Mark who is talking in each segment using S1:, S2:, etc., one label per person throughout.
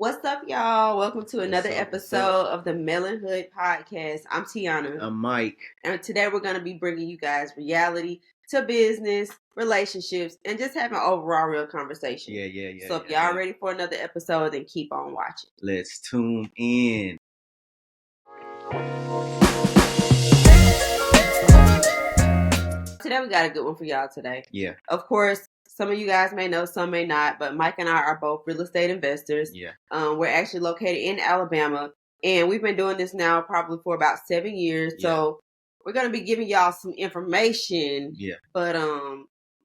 S1: What's up, y'all? Welcome to another
S2: What's up?
S1: episode of the Melon Hood Podcast. I'm Tiana.
S2: I'm Mike.
S1: And today we're going to be bringing you guys reality to business, relationships, and just having overall real conversation.
S2: Yeah.
S1: So if y'all ready for another episode, then keep on watching.
S2: Let's tune in.
S1: Today we got a good one for y'all today.
S2: Yeah.
S1: Of course, some of you guys may know, some may not, but Mike and I are both real estate investors.
S2: Yeah.
S1: We're actually located in Alabama, and we've been doing this now probably for about 7 years.
S2: Yeah.
S1: So we're going to be giving y'all some information.
S2: Yeah.
S1: But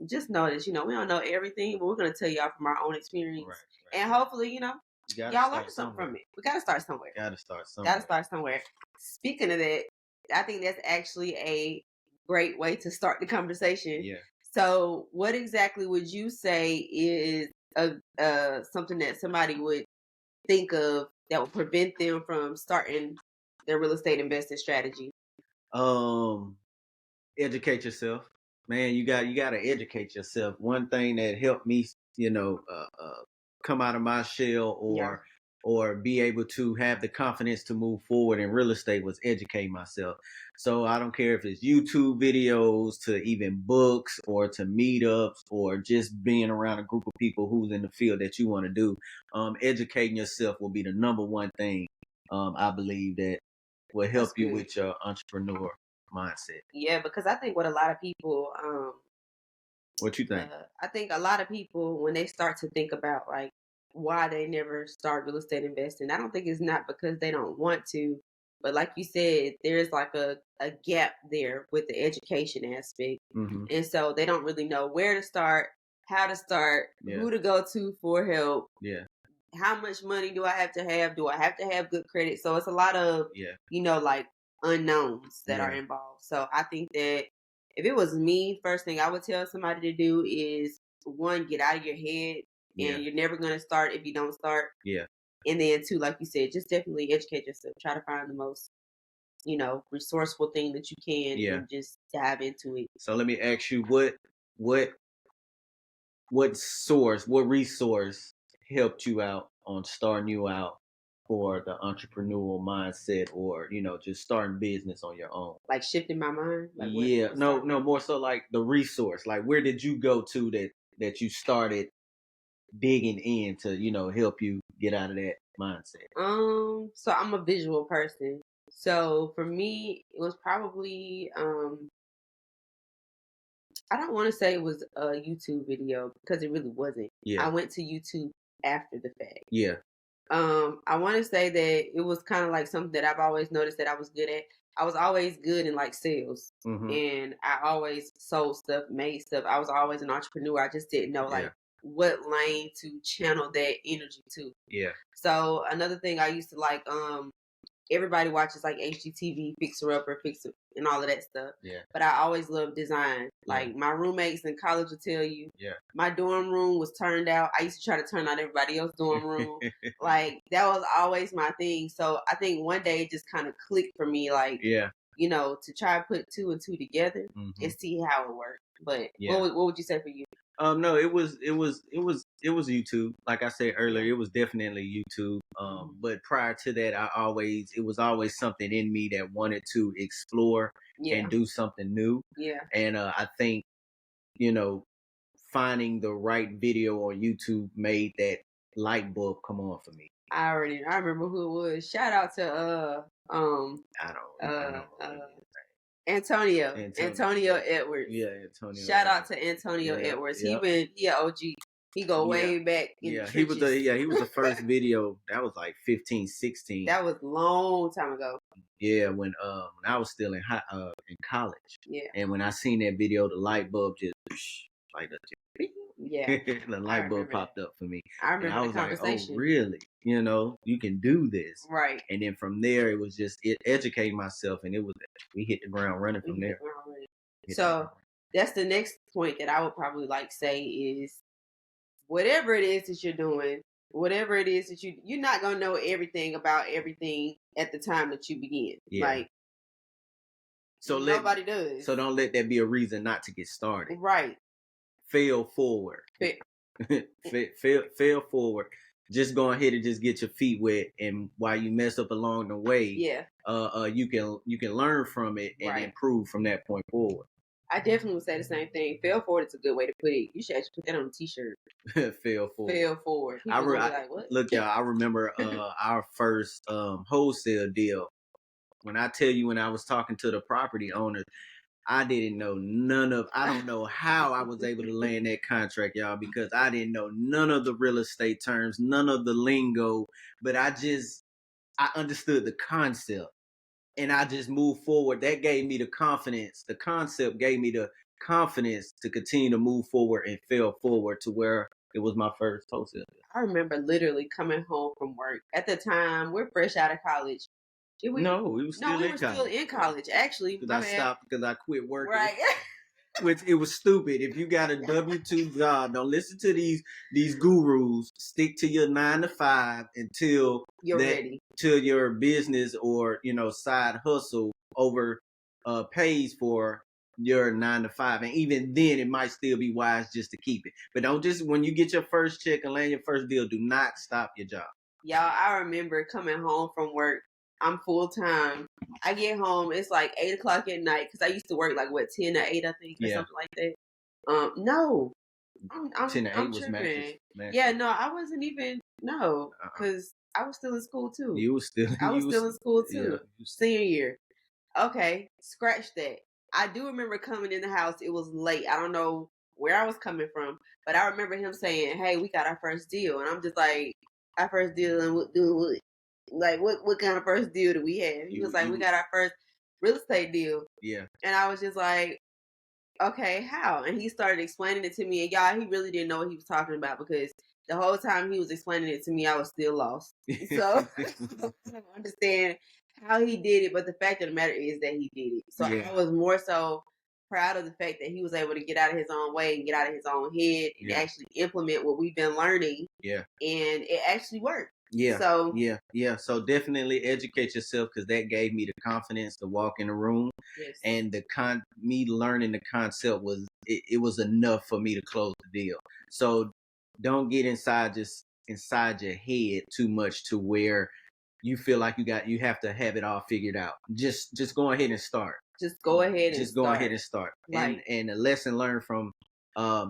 S1: just notice, we don't know everything, but we're going to tell y'all from our own experience. Right. And hopefully, y'all learn something from it. We got to start somewhere. Got to start somewhere. Speaking of that, I think that's actually a great way to start the conversation.
S2: Yeah.
S1: So what exactly would you say is something that somebody would think of that would prevent them from starting their real estate investing strategy?
S2: Educate yourself. Man, you got to educate yourself. One thing that helped me, come out of my shell or be able to have the confidence to move forward in real estate was educate myself. So I don't care if it's YouTube videos to even books or to meetups or just being around a group of people who's in the field that you want to do. Educating yourself will be the number one thing I believe that will help you with your entrepreneur mindset.
S1: Yeah, because I think what a lot of people
S2: what you think?
S1: I think a lot of people, when they start to think about like why they never start real estate investing, I don't think it's not because they don't want to, but like you said, there's like a gap there with the education aspect.
S2: Mm-hmm.
S1: And so they don't really know where to start, how to start, who to go to for help.
S2: Yeah.
S1: How much money do I have to have? Do I have to have good credit? So it's a lot of, like unknowns that are involved. So I think that if it was me, first thing I would tell somebody to do is, one, get out of your head, and you're never going to start if you don't start.
S2: Yeah.
S1: And then two, like you said, just definitely educate yourself. Try to find the most, resourceful thing that you can and just dive into it.
S2: So let me ask you, what resource helped you out on starting you out for the entrepreneurial mindset, or just starting business on your own?
S1: Like shifting my mind? Like
S2: no, more so like the resource. Like where did you go to that you started digging in to help you get out of that mindset?
S1: So I'm a visual person. So for me, it was probably I don't want to say it was a YouTube video because it really wasn't.
S2: Yeah.
S1: I went to YouTube after the fact.
S2: Yeah.
S1: I want to say that it was kind of like something that I've always noticed that I was good at. I was always good in like sales, and I always sold stuff, made stuff. I was always an entrepreneur. I just didn't know like what lane to channel that energy to.
S2: Yeah.
S1: So another thing I used to like, everybody watches like HGTV, Fixer Upper, Fixer, and all of that stuff.
S2: Yeah.
S1: But I always loved design. Like my roommates in college will tell you, my dorm room was turned out. I used to try to turn out everybody else's dorm room. Like that was always my thing. So I think one day it just kind of clicked for me, like, to try to put two and two together and see how it worked. But what would you say for you?
S2: No, it was YouTube. Like I said earlier, it was definitely YouTube. But prior to that, it was always something in me that wanted to explore and do something new.
S1: Yeah.
S2: And I think, finding the right video on YouTube made that light bulb come on for me.
S1: I remember who it was. Shout out to
S2: I don't
S1: Antonio Edwards.
S2: Yeah, Antonio.
S1: Shout out to Antonio Edwards. He OG. He go way back in the trenches.
S2: He was the first video. That was like 15, 16.
S1: That was a long time ago.
S2: Yeah, when I was still in college. Yeah. And when I seen that video, the light bulb just like the the light bulb popped up for me.
S1: I remember
S2: and
S1: the conversation.
S2: Like, oh, really? You can do this.
S1: Right.
S2: And then from there, it was just educating myself, and we hit the ground running from there.
S1: So that's the next point that I would probably like say is, whatever it is that you're doing, whatever it is that you're not going to know everything about everything at the time that you begin. Yeah. Like, nobody does.
S2: So don't let that be a reason not to get started.
S1: Right.
S2: Fail forward. Fail forward. just go ahead and just get your feet wet, and while you mess up along the way, you can learn from it and improve from that point forward.
S1: I definitely would say the same thing. Fail forward is a good way to put it. You should actually put that on a t-shirt.
S2: Fail forward.
S1: Fail forward. People gonna be like, what?
S2: Look, y'all, I remember our first wholesale deal. When I tell you, when I was talking to the property owners, I didn't know I don't know how I was able to land that contract, y'all, because I didn't know none of the real estate terms, none of the lingo, but I understood the concept and I just moved forward. That gave me the confidence. The concept gave me the confidence to continue to move forward and fail forward to where it was my first wholesale.
S1: I remember literally coming home from work. At the time, we're fresh out of college.
S2: We were still
S1: in college, actually.
S2: Because I stopped because I quit working.
S1: Right.
S2: Which it was stupid. If you got a W-2 job, don't listen to these gurus. Stick to your 9 to 5 until
S1: you're ready.
S2: Till your business or side hustle pays for your 9 to 5, and even then it might still be wise just to keep it. But don't just when you get your first check and land your first deal, do not stop your job.
S1: Y'all, I remember coming home from work. I'm full time. I get home. It's like 8:00 at night because I used to work like 10 to 8, I think, or something like that. No, I'm
S2: 10 to 8 was
S1: tripping. Yeah, no, I wasn't even because I was still in school too.
S2: You were still.
S1: I was still in school too.
S2: Yeah.
S1: Senior year. Okay, scratch that. I do remember coming in the house. It was late. I don't know where I was coming from, but I remember him saying, "Hey, we got our first deal," and I'm just like, "Our first deal, and what? Like, what kind of first deal do we have?" He was like, "We got our first real estate deal."
S2: Yeah.
S1: And I was just like, "Okay, how?" And he started explaining it to me, and y'all, he really didn't know what he was talking about because the whole time he was explaining it to me, I was still lost. So I don't understand how he did it, but the fact of the matter is that he did it. So I was more so proud of the fact that he was able to get out of his own way and get out of his own head and actually implement what we've been learning.
S2: Yeah.
S1: And it actually worked.
S2: Yeah.
S1: So
S2: So definitely educate yourself, because that gave me the confidence to walk in the room.
S1: Yes.
S2: And me learning the concept was it was enough for me to close the deal. So don't get inside your head too much to where you feel like you have to have it all figured out. Just go ahead and start.
S1: Just go ahead and
S2: start.
S1: Right.
S2: And a lesson learned from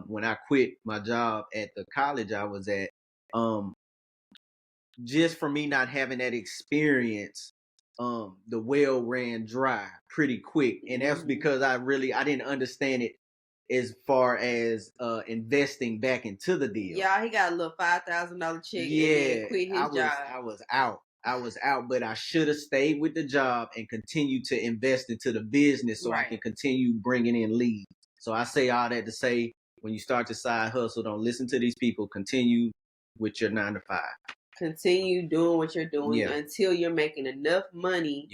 S2: when I quit my job at the college I was at, just for me not having that experience, the well ran dry pretty quick. And that's because I didn't understand it as far as investing back into the deal.
S1: Yeah, he got a little $5,000 check and then quit his job.
S2: I was out, but I should have stayed with the job and continued to invest into the business so I can continue bringing in leads. So I say all that to say, when you start your side hustle, don't listen to these people. Continue with your 9 to 5.
S1: Continue doing what you're doing until you're making enough money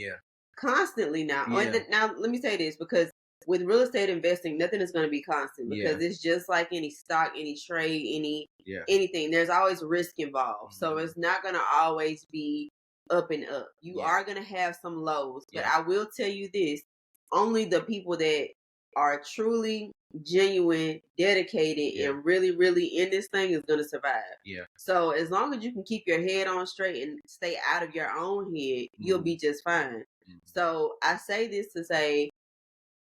S1: constantly now. Now, let me say this, because with real estate investing, nothing is going to be constant, because it's just like any stock, any trade, anything. There's always risk involved. So it's not going to always be up and up. You are going to have some lows. But I will tell you this, only the people that are truly genuine, dedicated, and really, really in this thing is going to survive.
S2: Yeah.
S1: So as long as you can keep your head on straight and stay out of your own head, you'll be just fine. So I say this to say,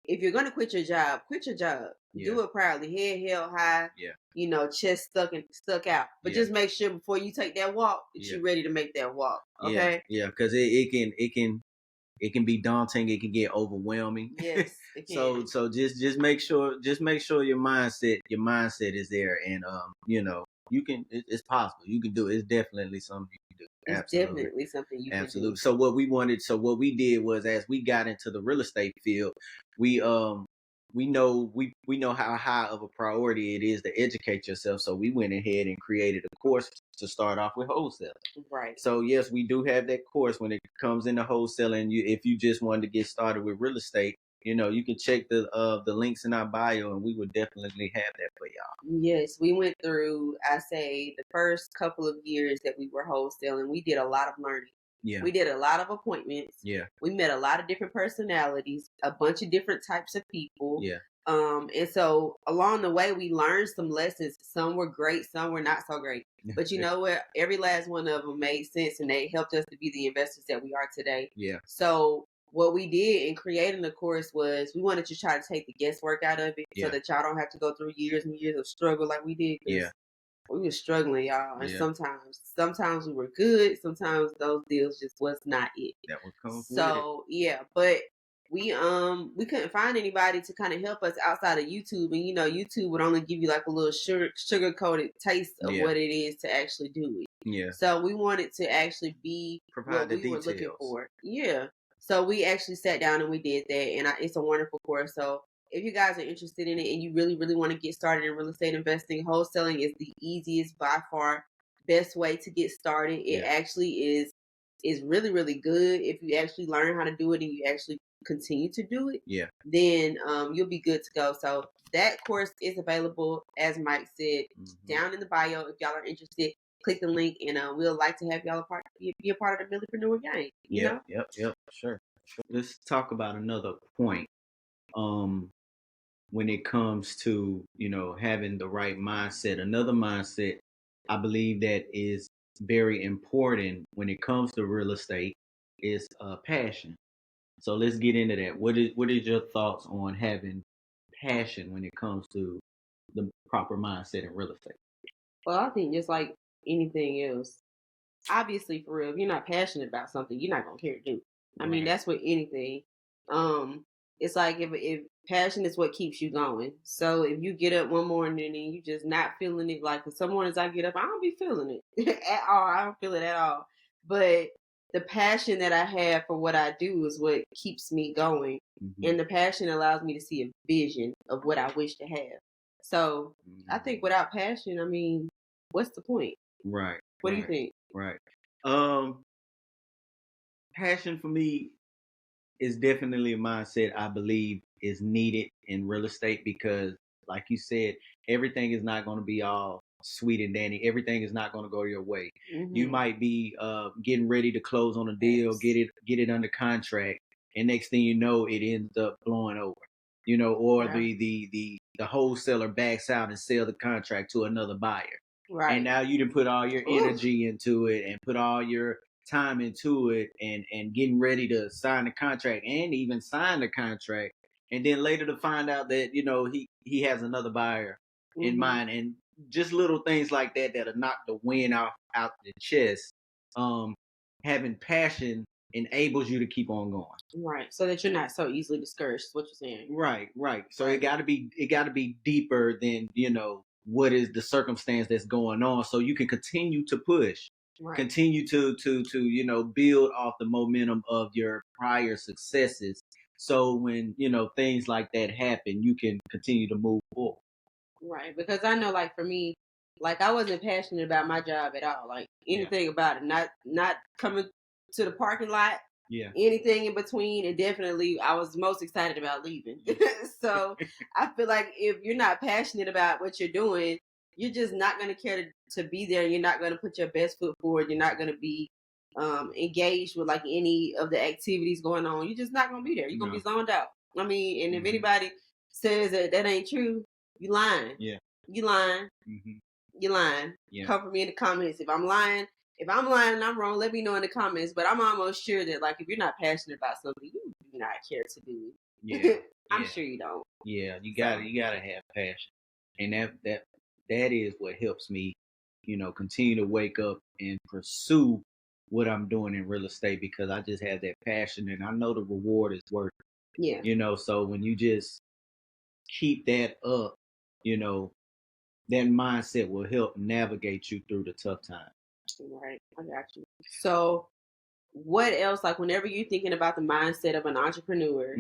S1: if you're going to quit your job, quit your job. Do it proudly, head held high, chest stuck out. But just make sure before you take that walk that you're ready to make that walk. Okay?
S2: Yeah, because it can be daunting. It can get overwhelming.
S1: Yes, it can.
S2: So just make sure your mindset is there, and you can. It's possible. You can do it. It's definitely something you can do.
S1: It's definitely something you can do.
S2: So what we did was, as we got into the real estate field, we know how high of a priority it is to educate yourself. So we went ahead and created a course to start off with wholesale.
S1: Right.
S2: So yes, we do have that course when it comes into wholesaling. If you just wanted to get started with real estate, you can check the links in our bio, and we would definitely have that for y'all.
S1: Yes, we went through, I say, the first couple of years that we were wholesaling. We did a lot of learning.
S2: Yeah.
S1: We did a lot of appointments.
S2: Yeah.
S1: We met a lot of different personalities, a bunch of different types of people.
S2: Yeah.
S1: And so along the way, we learned some lessons. Some were great, some were not so great. But you know what? Every last one of them made sense, and they helped us to be the investors that we are today.
S2: Yeah.
S1: So what we did in creating the course was we wanted to try to take the guesswork out of it, so that y'all don't have to go through years and years of struggle like we did.
S2: Yeah.
S1: We were struggling, y'all, and sometimes we were good. Sometimes those deals just was not it.
S2: That would come
S1: so with it. Yeah, but we couldn't find anybody to kind of help us outside of YouTube, and YouTube would only give you like a little sugar coated taste of what it is to actually do it.
S2: Yeah.
S1: So we wanted to actually be
S2: provide
S1: what
S2: the
S1: we
S2: details.
S1: were looking for. Yeah. So we actually sat down and we did that, and it's a wonderful course. So if you guys are interested in it and you really, really want to get started in real estate investing, wholesaling is the easiest, by far, best way to get started. It actually is really, really good. If you actually learn how to do it and you actually continue to do it, then you'll be good to go. So that course is available, as Mike said, down in the bio. If y'all are interested, click the link, and we'll like to have y'all be a part of the Millipreneur gang. You know?
S2: Yep. Sure. Let's talk about another point. When it comes to, having the right mindset, another mindset I believe that is very important when it comes to real estate is passion. So let's get into that. What is your thoughts on having passion when it comes to the proper mindset in real estate?
S1: Well, I think just like anything else, obviously, for real, if you're not passionate about something, you're not gonna care to do. I mean, that's with anything. It's like if passion is what keeps you going. So if you get up one morning and you just not feeling it, like some mornings I get up, I don't be feeling it at all. I don't feel it at all. But the passion that I have for what I do is what keeps me going, and the passion allows me to see a vision of what I wish to have. So I think without passion, I mean, what's the point?
S2: Right.
S1: What do you think?
S2: Right. Passion for me is definitely a mindset I believe is needed in real estate because, like you said, everything is not going to be all sweet and dandy. Everything is not going to go your way. You might be getting ready to close on a deal, get it under contract, and next thing you know, it ends up blowing over. Or the wholesaler backs out and sell the contract to another buyer. Right. And now you done put all your energy into it and put all your time into it and getting ready to sign the contract and even sign the contract. And then later to find out that, he has another buyer in mind, and just little things like that'll knock the wind out the chest. Having passion enables you to keep on going.
S1: Right. So that you're not so easily discouraged, is what you're saying.
S2: Right. So it gotta be deeper than, what is the circumstance that's going on, so you can continue to push, continue to build off the momentum of your prior successes. So when things like that happen, you can continue to move forward.
S1: Right, because I know, like for me, like I wasn't passionate about my job at all, like anything about it. Not coming to the parking lot. Yeah. Anything in between, and definitely I was most excited about leaving. So I feel like if you're not passionate about what you're doing, you're just not going to care to be there. You're not going to put your best foot forward. You're not going to be engaged with like any of the activities going on. You're just not going to be there. You're going to be zoned out. I mean, and if anybody says that ain't true, you lying. Yeah. You lying. You lying. Yeah. Come for me in the comments. If I'm lying and I'm wrong, let me know in the comments. But I'm almost sure that, like, if you're not passionate about something, you do not care to do it. Yeah. I'm sure you don't.
S2: Yeah, you gotta have passion. And that is what helps me, continue to wake up and pursue what I'm doing in real estate, because I just have that passion and I know the reward is worth it. Yeah. So when you just keep that up, that mindset will help navigate you through the tough times.
S1: Right. I got you. So what else, like whenever you're thinking about the mindset of an entrepreneur,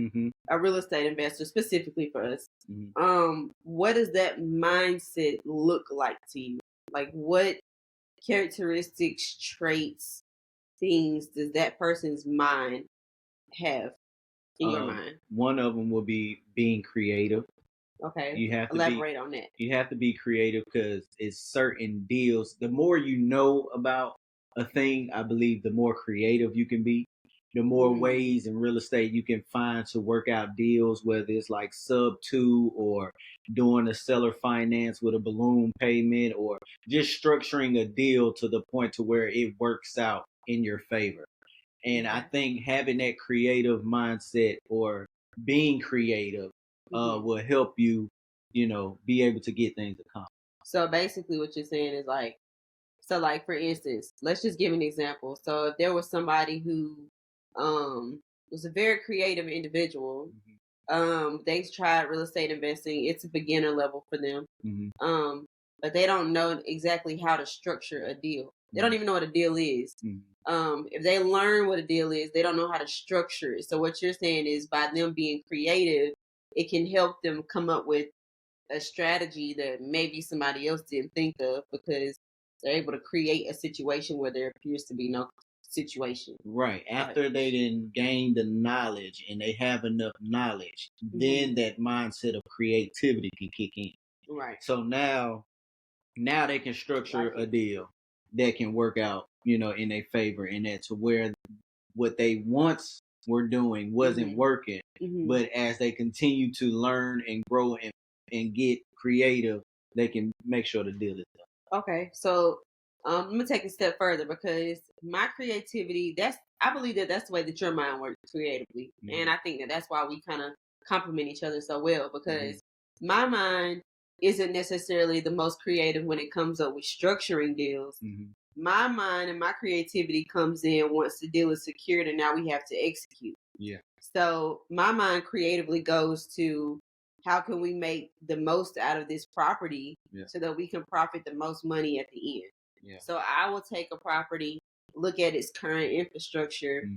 S1: a real estate investor specifically for us, what does that mindset look like to you? Like what characteristics, traits, things does that person's mind have in your mind?
S2: One of them will be being creative.
S1: Okay. You have to elaborate on that.
S2: You have to be creative because it's certain deals. The more you know about a thing, I believe the more creative you can be. the more ways in real estate you can find to work out deals, whether it's like sub 2 or doing a seller finance with a balloon payment or just structuring a deal to the point to where it works out in your favor. And I think having that creative mindset or being creative will help you, be able to get things accomplished.
S1: So basically what you're saying is like, for instance, let's just give an example. So if there was somebody who was a very creative individual, they tried real estate investing. It's a beginner level for them. But they don't know exactly how to structure a deal. They don't even know what a deal is. If they learn what a deal is, they don't know how to structure it. So what you're saying is by them being creative, it can help them come up with a strategy that maybe somebody else didn't think of because they're able to create a situation where there appears to be no situation.
S2: Right. After they didn't gain the knowledge and they have enough knowledge, then that mindset of creativity can kick in.
S1: Right.
S2: So now they can structure a deal that can work out, in their favor, and that to where what they once were doing wasn't working. But as they continue to learn and grow and get creative, they can make sure the deal is done.
S1: Okay, so I'm gonna take a step further because my creativity, I believe that's the way that your mind works creatively. And I think that's why we kind of complement each other so well because my mind isn't necessarily the most creative when it comes up with structuring deals. My mind and my creativity comes in once the deal is secured and now we have to execute.
S2: Yeah.
S1: So my mind creatively goes to how can we make the most out of this property so that we can profit the most money at the end. Yeah. So I will take a property, look at its current infrastructure,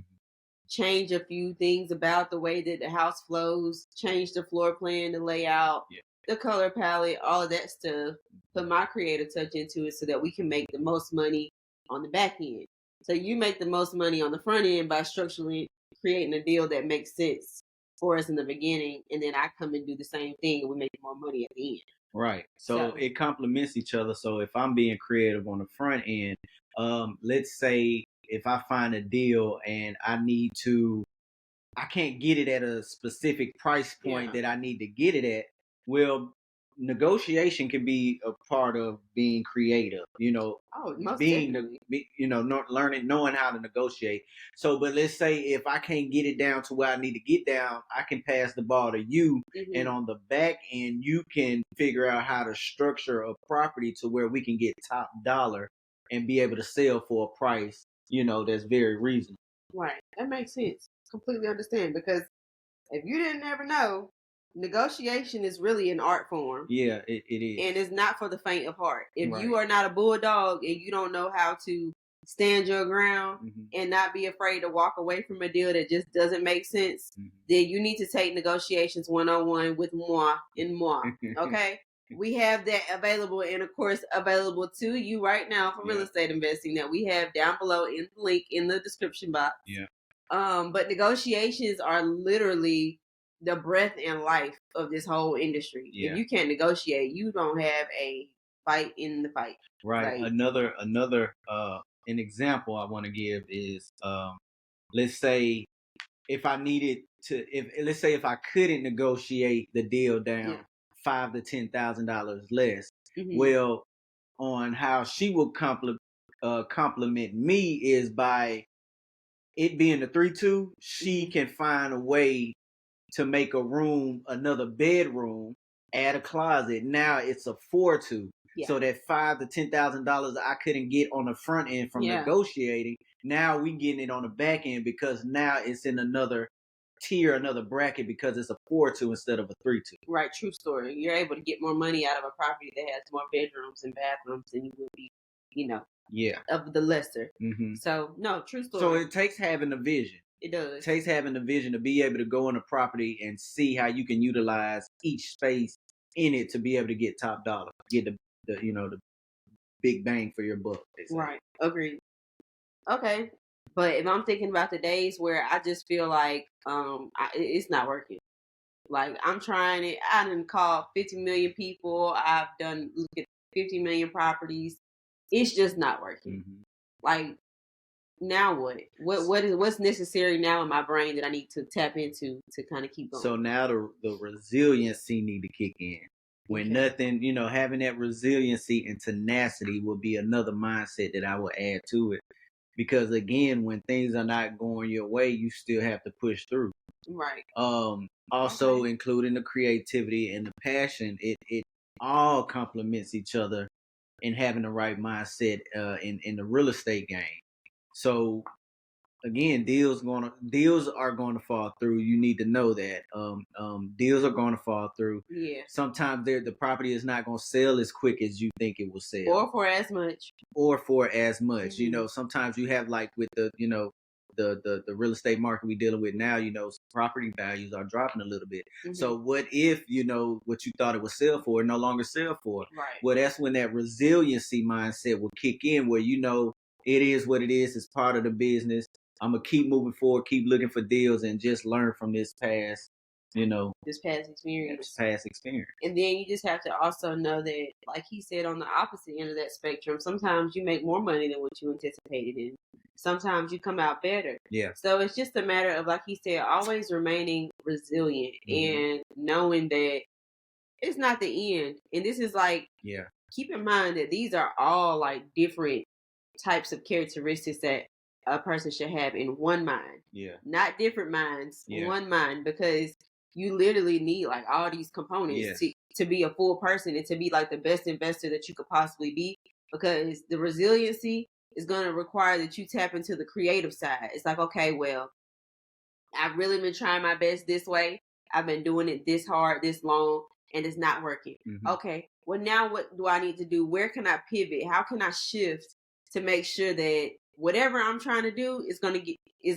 S1: change a few things about the way that the house flows, change the floor plan, the layout, the color palette, all of that stuff, put my creative touch into it so that we can make the most money on the back end. So you make the most money on the front end by structurally creating a deal that makes sense for us in the beginning, and then I come and do the same thing and we make more money at the end.
S2: Right. So it complements each other. So if I'm being creative on the front end, let's say if I find a deal and I can't get it at a specific price point that I need to get it at, well, negotiation can be a part of being creative, knowing how to negotiate. So, but let's say if I can't get it down to where I need to get down, I can pass the ball to you. And on the back end, you can figure out how to structure a property to where we can get top dollar and be able to sell for a price, that's very reasonable.
S1: Right. That makes sense. Completely understand, because if you didn't ever know, negotiation is really an art form.
S2: Yeah, it is.
S1: And it's not for the faint of heart. If you are not a bulldog and you don't know how to stand your ground and not be afraid to walk away from a deal that just doesn't make sense, then you need to take negotiations 101 with moi and moi. Okay? We have that available and of course available to you right now for real estate investing that we have down below in the link in the description box.
S2: Yeah.
S1: But negotiations are literally the breath and life of this whole industry. Yeah. If you can't negotiate, you don't have a fight in the fight.
S2: Right. Like, another an example I want to give is let's say if I needed to let's say if I couldn't negotiate the deal down $5,000 to $10,000 less, well, on how she will compliment me is by it being a 3-2, she can find a way to make a room, another bedroom, add a closet. Now it's a 4-2. Yeah. So that $5,000 to $10,000 I couldn't get on the front end from negotiating, now we getting it on the back end because now it's in another tier, another bracket because it's a 4-2 instead of a 3-2.
S1: Right, true story. You're able to get more money out of a property that has more bedrooms and bathrooms than you would be, of the lesser. So no, true story.
S2: So it takes having a vision.
S1: It does.
S2: It takes having the vision to be able to go on a property and see how you can utilize each space in it to be able to get top dollar, get the big bang for your buck.
S1: Right. Agreed. Okay. But if I'm thinking about the days where I just feel like it's not working. Like I'm trying it. I done called 50 million people. I've done look at 50 million properties. It's just not working. Like now what? What's necessary now in my brain that I need to tap into to kind of keep going?
S2: So now the resiliency need to kick in. When nothing, having that resiliency and tenacity will be another mindset that I will add to it. Because again, when things are not going your way, you still have to push through.
S1: Right.
S2: Also including the creativity and the passion, it all complements each other in having the right mindset in the real estate game. So again, deals are gonna fall through. You need to know that deals are gonna fall through.
S1: Yeah.
S2: Sometimes the property is not gonna sell as quick as you think it will sell,
S1: or for as much.
S2: Mm-hmm. Sometimes you have, like with the the real estate market we're dealing with now. Property values are dropping a little bit. Mm-hmm. So what if what you thought it would sell for no longer sell for?
S1: Right.
S2: Well, that's when that resiliency mindset will kick in, where it is what it is. It's part of the business. I'm gonna keep moving forward, keep looking for deals, and just learn from this past,
S1: this past experience.
S2: And
S1: then you just have to also know that, like he said, on the opposite end of that spectrum, sometimes you make more money than what you anticipated, and sometimes you come out better.
S2: Yeah.
S1: So it's just a matter of, like he said, always remaining resilient, mm-hmm. and knowing that it's not the end. And this is like, keep in mind that these are all like different types of characteristics that a person should have in one mind.
S2: Yeah.
S1: Not different minds, one mind, because you literally need like all these components to be a full person and to be like the best investor that you could possibly be, because the resiliency is going to require that you tap into the creative side. It's like, okay, well, I've really been trying my best this way. I've been doing it this hard, this long, and it's not working. Mm-hmm. Okay, well, now what do I need to do? Where can I pivot? How can I shift to make sure that whatever I'm trying to do is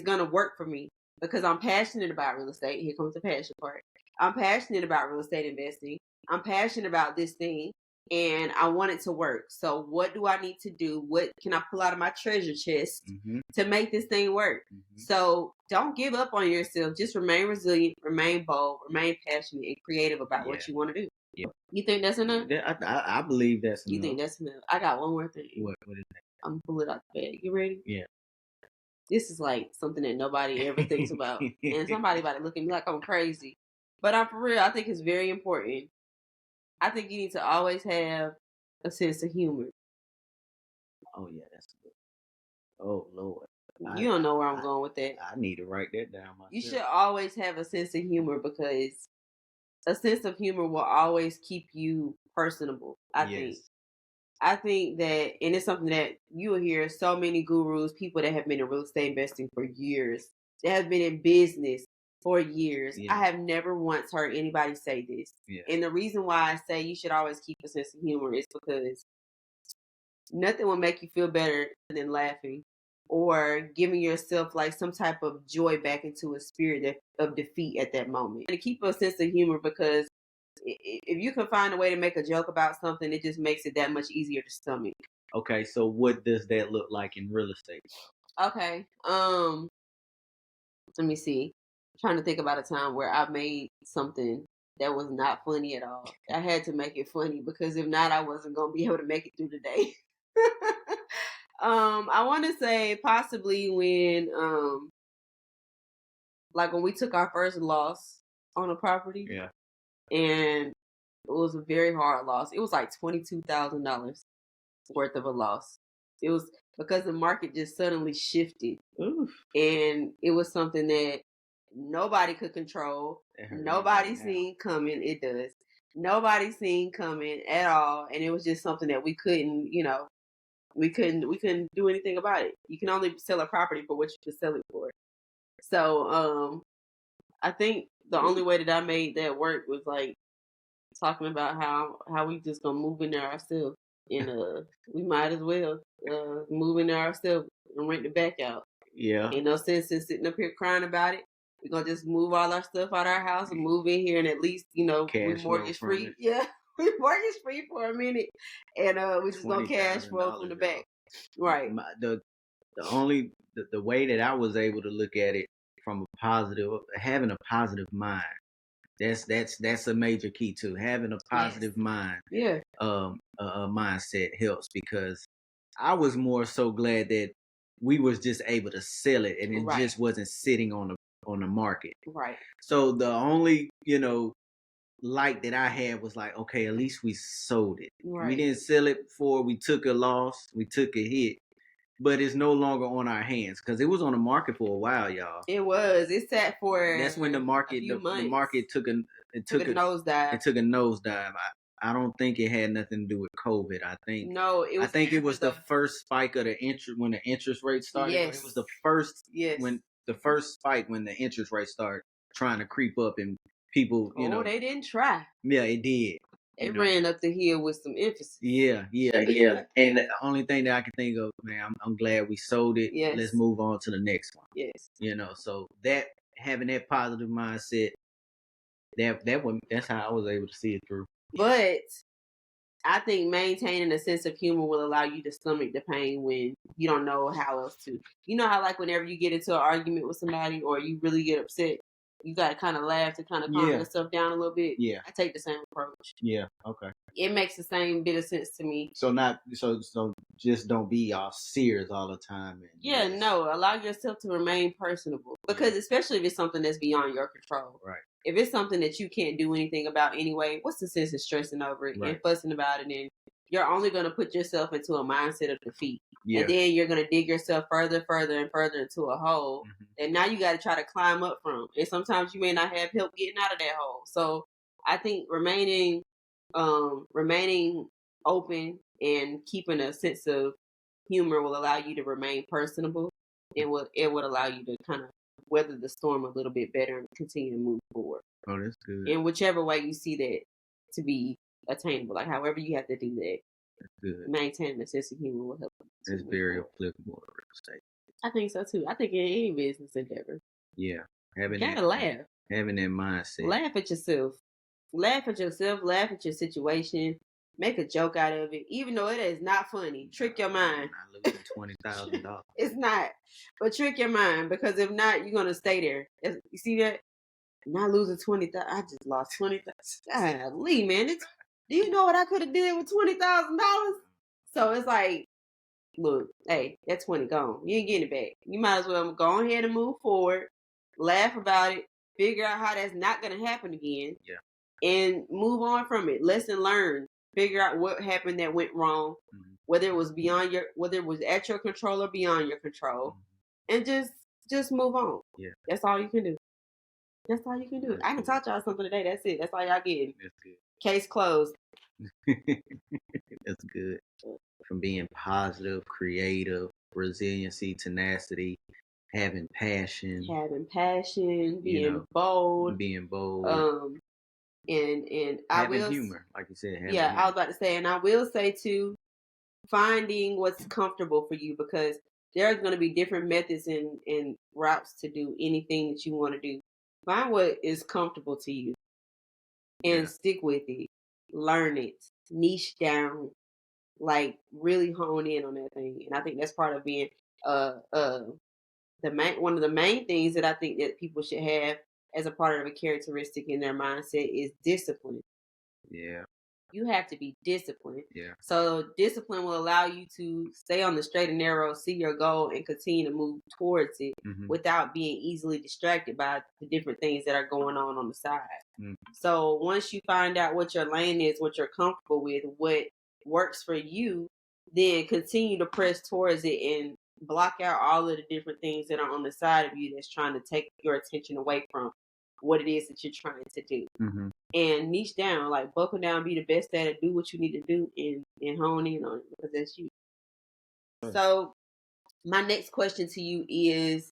S1: gonna work for me? Because I'm passionate about real estate. Here comes the passion part. I'm passionate about real estate investing. I'm passionate about this thing, and I want it to work. So what do I need to do? What can I pull out of my treasure chest mm-hmm. to make this thing work? Mm-hmm. So don't give up on yourself. Just remain resilient, remain bold, remain passionate and creative about what you want to do. Yeah. You think that's enough?
S2: I believe that's enough.
S1: You think that's enough? I got one more thing.
S2: What is that?
S1: I'm going to pull it out the bag. You ready?
S2: Yeah.
S1: This is like something that nobody ever thinks about. And somebody about to look at me like I'm crazy. But I'm for real. I think it's very important. I think you need to always have a sense of humor.
S2: Oh, yeah, that's good. Oh, Lord.
S1: You don't know where I'm going with that.
S2: I need to write that down myself.
S1: You should always have a sense of humor, because a sense of humor will always keep you personable, I think. I think that, and it's something that you will hear so many gurus, people that have been in real estate investing for years, that have been in business for years. Yeah. I have never once heard anybody say this. Yeah. And the reason why I say you should always keep a sense of humor is because nothing will make you feel better than laughing or giving yourself like some type of joy back into a spirit of defeat at that moment. And to keep a sense of humor, because if you can find a way to make a joke about something, it just makes it that much easier to stomach.
S2: Okay, so what does that look like in real estate?
S1: Okay, let me see. I'm trying to think about a time where I made something that was not funny at all. I had to make it funny, because if not, I wasn't going to be able to make it through the day. I want to say possibly when we took our first loss on a property.
S2: Yeah.
S1: And it was a very hard loss. It was like $22,000 worth of a loss. It was because the market just suddenly shifted. Oof. And it was something that nobody could control. Nobody seen coming. It does. Nobody seen coming at all. And it was just something that we couldn't, we couldn't do anything about it. You can only sell a property for what you can sell it for. So, I think the only way that I made that work was like talking about how we just gonna move in there ourselves, and we might as well move in there ourselves and rent the back out.
S2: Yeah.
S1: Ain't no sense in sitting up here crying about it. We're gonna just move all our stuff out of our house and move in here, and at least we're mortgage free. Yeah, we're mortgage free for a minute, and we're just gonna cash flow from the back. Right.
S2: The way that I was able to look at it from having a positive mind. That's a major key too. Having a positive mind.
S1: Yeah.
S2: Mindset helps, because I was more so glad that we was just able to sell it, and it just wasn't sitting on the market.
S1: Right.
S2: So the only, light that I had was like, okay, at least we sold it.
S1: Right.
S2: We didn't sell it before we took a loss, we took a hit, but it's no longer on our hands because it was on the market for a while, y'all.
S1: It was. It sat for.
S2: That's when the market the market took a nosedive. It took a nosedive. I don't think it had nothing to do with COVID. I think it was the first spike of the interest when the interest rate started. Yes. It was the first the first spike when the interest rate started trying to creep up, and people,
S1: they didn't try.
S2: Yeah, it did.
S1: They ran up the hill with some emphasis.
S2: Yeah. And the only thing that I can think of, man, I'm glad we sold it. Yes. Let's move on to the next one.
S1: Yes.
S2: So that having that positive mindset, that's how I was able to see it through.
S1: But I think maintaining a sense of humor will allow you to stomach the pain when you don't know how else to. You know how, like, whenever you get into an argument with somebody or you really get upset, you got to kind of laugh to kind of calm yourself down a little bit.
S2: Yeah.
S1: I take the same approach.
S2: Yeah. Okay.
S1: It makes the same bit of sense to me.
S2: So just don't be all serious all the time.
S1: No. Allow yourself to remain personable, because especially if it's something that's beyond your control.
S2: Right.
S1: If it's something that you can't do anything about anyway, what's the sense of stressing over it and fussing about it? And you're only going to put yourself into a mindset of defeat. Yeah. And then you're going to dig yourself further and further into a hole. Mm-hmm. And now you got to try to climb up from. And sometimes you may not have help getting out of that hole. So I think remaining open and keeping a sense of humor will allow you to remain personable. It would allow you to kind of weather the storm a little bit better and continue to move forward.
S2: Oh, that's good.
S1: In whichever way you see that to be attainable, like however you have to do that.
S2: That's good.
S1: Maintaining a sense of humor will help.
S2: It's very applicable to real estate.
S1: I think so too. I think in any business endeavor.
S2: Yeah.
S1: You gotta laugh.
S2: Having that mindset.
S1: Laugh at yourself. Laugh at yourself. Laugh at your situation. Make a joke out of it, even though it is not funny. Trick your mind.
S2: I'm not losing $20,000.
S1: It's not, but trick your mind, because if not, you're gonna stay there. You see that? I'm not losing $20,000. I just lost $20,000. Golly, man, do you know what I could have did with $20,000? So it's like, look, hey, that 20 gone. You ain't getting it back. You might as well go ahead and move forward, laugh about it, figure out how that's not gonna happen again, and move on from it. Lesson learned. Figure out what happened that went wrong, whether it was at your control or beyond your control, and just move on. Yeah, that's all you can do. That's all you can do. I can taught y'all something today. That's it. That's all y'all getting.
S2: That's good.
S1: Case closed.
S2: That's good. From being positive, creative, resiliency, tenacity, having passion,
S1: being bold, and
S2: having humor, like you said.
S1: Humor. I was about to say, and I will say too, finding what's comfortable for you, because there's going to be different methods and routes to do anything that you want to do. Find what is comfortable to you and stick with it. Learn it. Niche down. Like, really hone in on that thing. And I think that's part of being one of the main things that I think that people should have as a part of a characteristic in their mindset is discipline.
S2: Yeah.
S1: You have to be disciplined.
S2: Yeah.
S1: So discipline will allow you to stay on the straight and narrow, see your goal, and continue to move towards it without being easily distracted by the different things that are going on the side. So once you find out what your lane is, what you're comfortable with, what works for you, then continue to press towards it and block out all of the different things that are on the side of you that's trying to take your attention away from what it is that you're trying to do. And niche down, like buckle down, be the best at it, do what you need to do, and hone in on it, because that's you. So my next question to you is,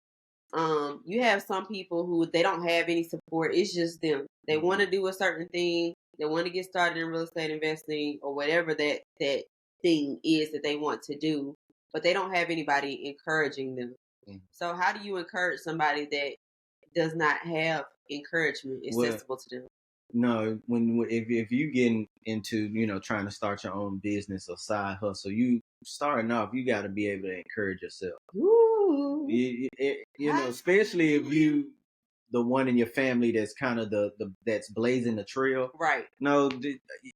S1: you have some people who they don't have any support. It's just them. They want to do a certain thing. They want to get started in real estate investing or whatever that thing is that they want to do, but they don't have anybody encouraging them. So how do you encourage somebody that does not have encouragement accessible to them?
S2: No, if you get into trying to start your own business or side hustle, you starting off, you got to be able to encourage yourself.
S1: Ooh.
S2: Especially if you the one in your family that's kind of the that's blazing the trail.
S1: Right.
S2: No,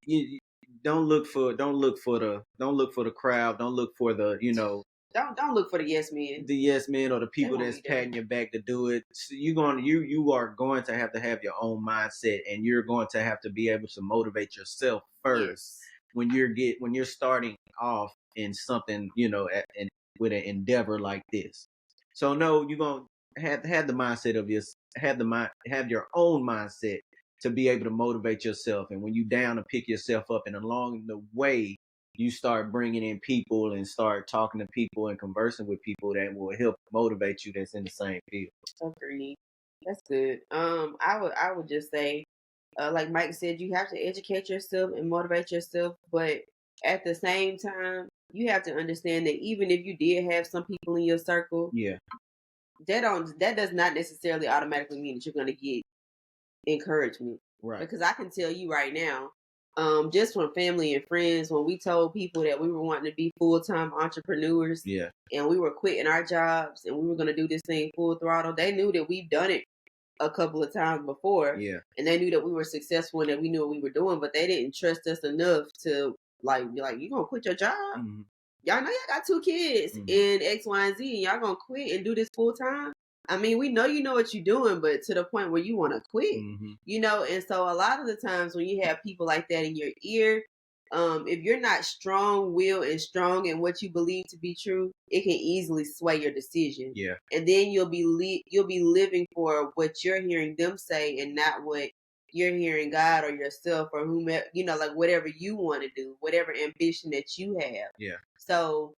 S2: you don't look for the crowd. Don't look for the
S1: Don't look for the yes men.
S2: The yes men or the people that's patting your back to do it. So you are going to have your own mindset, and you're going to have to be able to motivate yourself first when you're starting off in something, with an endeavor like this. So no, you're gonna have the mindset of have your own mindset to be able to motivate yourself. And when you down, to pick yourself up, and along the way you start bringing in people and start talking to people and conversing with people that will help motivate you, that's in the same field.
S1: Agreed. That's good. I would just say, like Mike said, you have to educate yourself and motivate yourself, but at the same time, you have to understand that even if you did have some people in your circle, that does not necessarily automatically mean that you're going to get encouragement.
S2: Right.
S1: Because I can tell you right now, just from family and friends, when we told people that we were wanting to be full-time entrepreneurs, and we were quitting our jobs and we were going to do this thing full throttle, they knew that we've done it a couple of times before, and they knew that we were successful and that we knew what we were doing, but they didn't trust us enough to be like, you gonna quit your job? Mm-hmm. Y'all know y'all got 2 kids in X, Y, and Z, and y'all gonna quit and do this full time? I mean, we know you know what you're doing, but to the point where you want to quit, and so a lot of the times when you have people like that in your ear, if you're not strong-willed and strong in what you believe to be true, it can easily sway your decision. Yeah, and then you'll be living for what you're hearing them say, and not what you're hearing God or yourself or whomever, like whatever you want to do, whatever ambition that you have. Yeah. So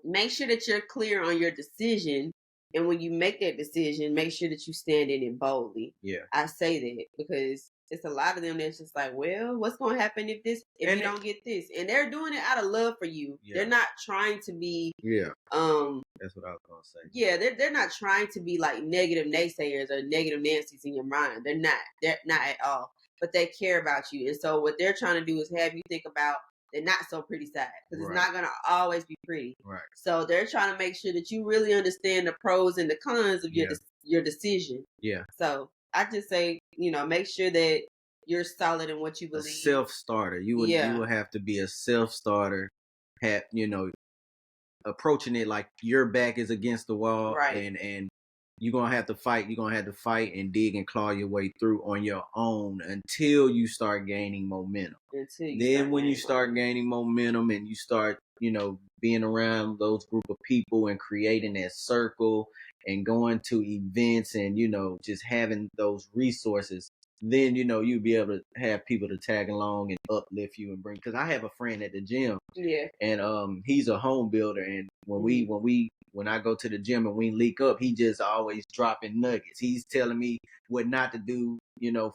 S1: make sure that you're clear on your decision. And when you make that decision, make sure that you stand in it boldly. Yeah. I say that because it's a lot of them that's just like, well, what's going to happen if you don't get this? And they're doing it out of love for you. Yeah. They're not trying to be. Yeah.
S2: That's what I was going to say.
S1: Yeah, they're not trying to be like negative naysayers or negative Nancy's in your mind. They're not. They're not at all. But they care about you. And so what they're trying to do is have you think about the not so pretty side, because it's not going to always be pretty. Right. So they're trying to make sure that you really understand the pros and the cons of your decision. Yeah. So I just say, make sure that you're solid in what you believe.
S2: A self-starter. You will have to be a self-starter. Approaching it like your back is against the wall, right? And you're gonna have to fight. You're gonna have to fight and dig and claw your way through on your own until you start gaining momentum. Then when you start gaining momentum and you start, being around those group of people and creating that circle and going to events and, just having those resources, then, you'll be able to have people to tag along and uplift you and bring, because I have a friend at the gym. Yeah. And he's a home builder. And when I go to the gym and we link up, he just always dropping nuggets. He's telling me what not to do,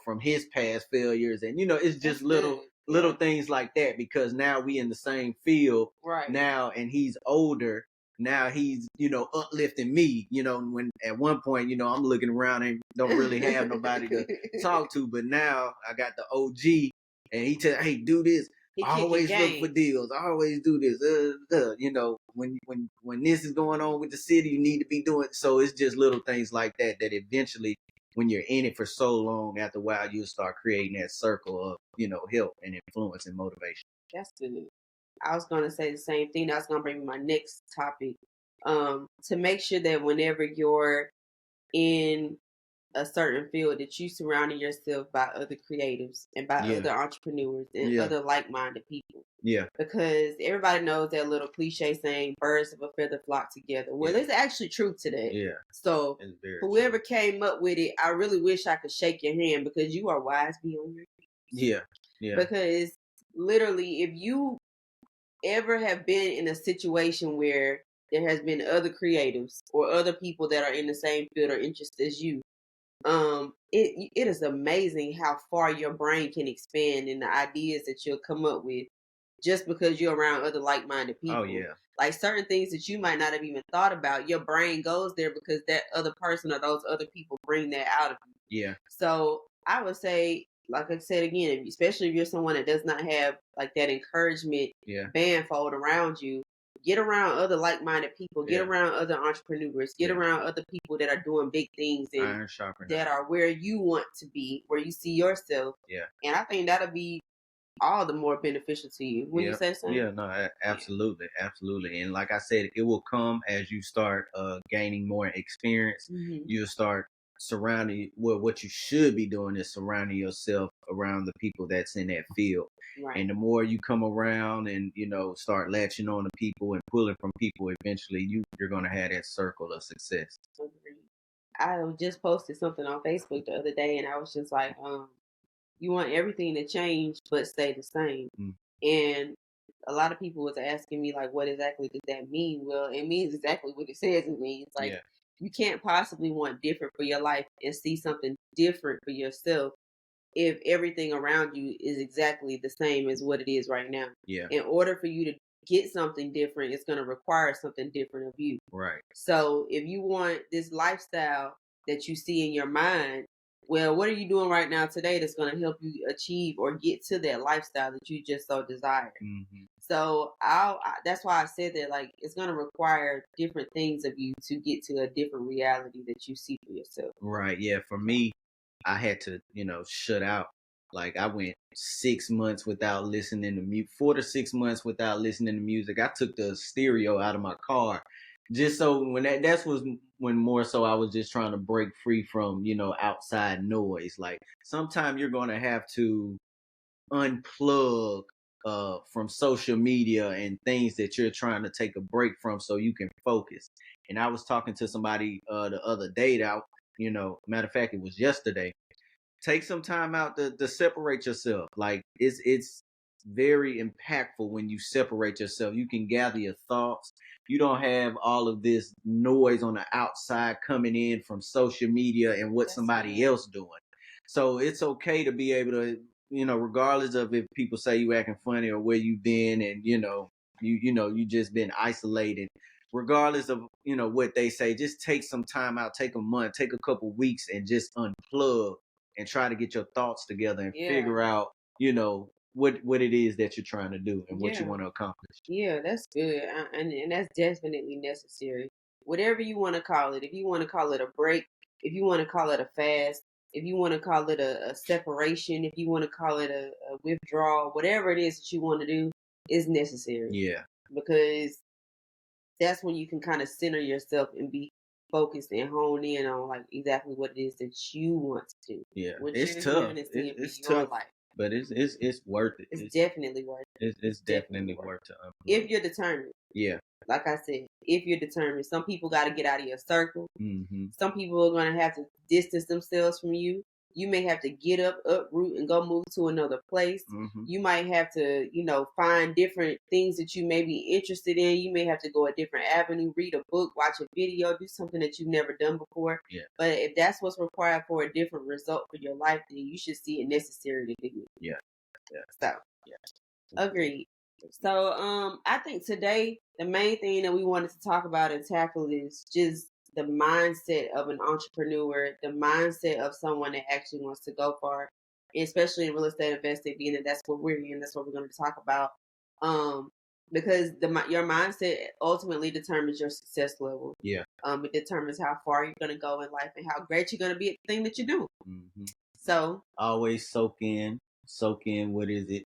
S2: from his past failures. And, it's just little things like that, because now we in the same field now, and he's older. Now he's, uplifting me, when at one point, I'm looking around and don't really have nobody to talk to. But now I got the OG, and he tell, hey, do this. Always look for deals. I always do this. When this is going on with the city, you need to be doing. So it's just little things like that eventually, when you're in it for so long, after a while, you'll start creating that circle of, help and influence and motivation.
S1: That's good. I was going to say the same thing. That's going to bring me my next topic. To make sure that whenever you're in a certain field, that you surrounding yourself by other creatives and by other entrepreneurs and other like-minded people. Yeah. Because everybody knows that little cliche saying, birds of a feather flock together. Well, there's actually truth to that. Yeah. So whoever came up with it, I really wish I could shake your hand, because you are wise beyond your years. Yeah. Yeah. Because literally, if you ever have been in a situation where there has been other creatives or other people that are in the same field or interest as you, it is amazing how far your brain can expand and the ideas that you'll come up with just because you're around other like-minded people. Oh yeah. Like certain things that you might not have even thought about, your brain goes there because that other person or those other people bring that out of you. Yeah. So I would say, like I said again, especially if you're someone that does not have like that encouragement bandfold around you, get around other like-minded people. Get around other entrepreneurs. Get around other people that are doing big things and that are where you want to be, where you see yourself. Yeah. And I think that'll be all the more beneficial to you. Wouldn't you say so?
S2: Yeah, no, absolutely, absolutely. And like I said, it will come as you start gaining more experience.
S1: Mm-hmm.
S2: You'll start surrounding, well, what you should be doing is surrounding yourself around the people that's in that field.
S1: Right.
S2: And the more you come around and, start latching on to people and pulling from people, eventually you're going to have that circle of success.
S1: I just posted something on Facebook the other day, and I was just like, you want everything to change but stay the same. Mm. And a lot of people was asking me, like, what exactly does that mean? Well, it means exactly what it says it means. Like, you can't possibly want different for your life and see something different for yourself if everything around you is exactly the same as what it is right now. Yeah. In order for you to get something different, it's going to require something different of you. Right. So if you want this lifestyle that you see in your mind, well, what are you doing right now today that's going to help you achieve or get to that lifestyle that you just so desire? Mm-hmm. So that's why I said that, like, it's going to require different things of you to get to a different reality that you see for yourself.
S2: Right. Yeah. For me, I had to, shut out. Like I went 6 months without listening to music, 4 to 6 months without listening to music. I took the stereo out of my car just so when that's was when more so I was just trying to break free from, outside noise. Like sometimes you're going to have to unplug from social media and things that you're trying to take a break from so you can focus. And I was talking to somebody the other day that matter of fact, it was yesterday. Take some time out to separate yourself. Like it's very impactful when you separate yourself. You can gather your thoughts. You don't have all of this noise on the outside coming in from social media and what somebody else doing. So it's okay to be able to, regardless of if people say you acting funny or where you've been and, you just been isolated, regardless of, what they say, just take some time out, take a month, take a couple weeks and just unplug and try to get your thoughts together and figure out, what it is that you're trying to do and what you want to accomplish.
S1: Yeah, that's good. And that's definitely necessary. Whatever you want to call it. If you want to call it a break, if you want to call it a fast, if you want to call it a separation, if you want to call it a withdrawal, whatever it is that you want to do is necessary. Yeah. Because that's when you can kind of center yourself and be focused and hone in on like exactly what it is that you want to do.
S2: Yeah, it's tough. It's tough, life. But it's worth it.
S1: It's definitely worth it.
S2: It's definitely worth it.
S1: If you're determined. Yeah. Like I said, if you're determined, some people got to get out of your circle. Mm-hmm. Some people are going to have to distance themselves from you. You may have to get up, uproot, and go move to another place. Mm-hmm. You might have to, find different things that you may be interested in. You may have to go a different avenue, read a book, watch a video, do something that you've never done before. Yeah. But if that's what's required for a different result for your life, then you should see it necessary to do it. Yeah. Yeah. So, yeah. Agreed. So, I think today the main thing that we wanted to talk about and tackle is just the mindset of an entrepreneur, the mindset of someone that actually wants to go far, especially in real estate investing, being that that's what we're in, that's what we're going to talk about. Because your mindset ultimately determines your success level. Yeah. It determines how far you're going to go in life and how great you're going to be at the thing that you do. Mm-hmm. So
S2: always soak in what is it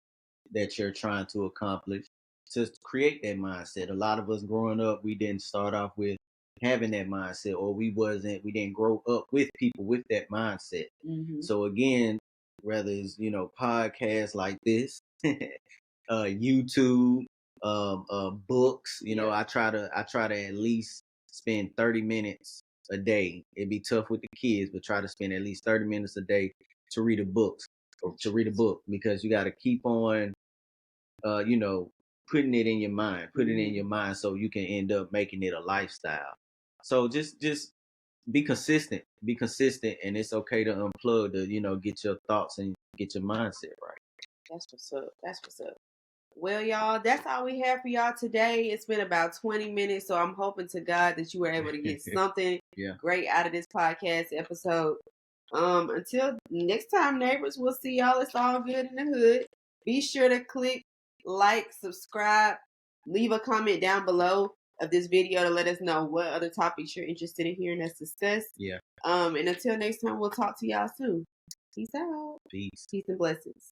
S2: that you're trying to accomplish to create that mindset. A lot of us growing up, we didn't start off with having that mindset, or we didn't grow up with people with that mindset. Mm-hmm. So again, whether it's, podcasts like this, YouTube, books, I try to at least spend 30 minutes a day. It'd be tough with the kids, but try to spend at least 30 minutes a day to read a book, because you got to keep on putting it in your mind, so you can end up making it a lifestyle. So just be consistent, and it's okay to unplug to, get your thoughts and get your mindset right.
S1: That's what's up. Well, y'all, that's all we have for y'all today. It's been about 20 minutes, so I'm hoping to God that you were able to get something great out of this podcast episode. Until next time, neighbors, we'll see y'all. It's all good in the hood. Be sure to click like, subscribe, leave a comment down below of this video to let us know what other topics you're interested in hearing us discuss. Yeah. And until next time, we'll talk to y'all soon. Peace out.
S2: Peace
S1: and blessings.